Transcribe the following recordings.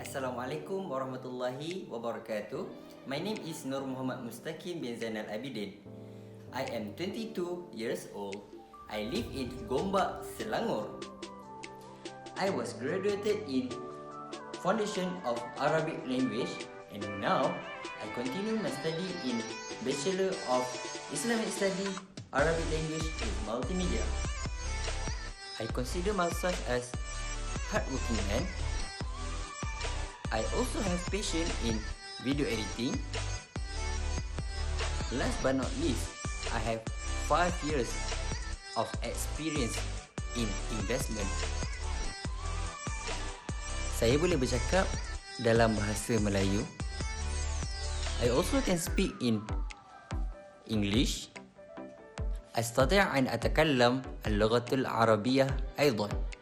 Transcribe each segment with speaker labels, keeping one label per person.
Speaker 1: Assalamualaikum warahmatullahi wabarakatuh. My name is Nur Muhammad Mustaqim bin Zainal Abidin. I am 22 years old. I live in Gombak, Selangor. I was graduated in Foundation of Arabic Language and now I continue my study in Bachelor of Islamic Study Arabic Language with Multimedia. I consider myself as hardworking man. I also have passion in video editing. Last but not least, I have 5 years of experience in investment. Saya boleh bercakap dalam bahasa Melayu. I also can speak in English. أستطيع أن أتكلم اللغة العربية أيضا.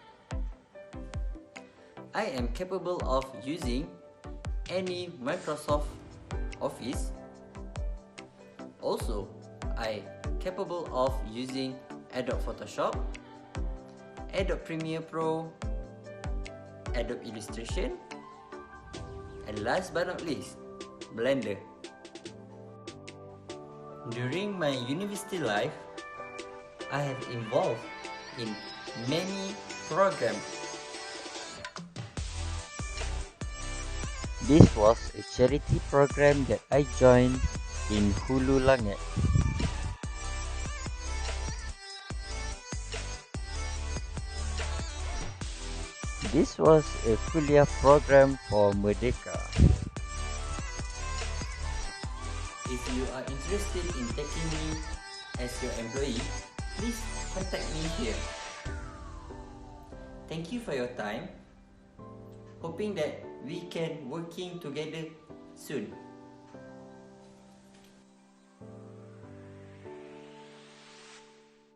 Speaker 1: I am capable of using any Microsoft Office. Also, I capable of using Adobe Photoshop, Adobe Premiere Pro, Adobe Illustration, and last but not least, Blender. During my university life, I have involved in many programs.
Speaker 2: This was a charity program that I joined in Hulu Langit. This was a kuliah program for Merdeka.
Speaker 1: If you are interested in taking me as your employee, please contact me here. Thank you for your time. Hoping that we can working together soon.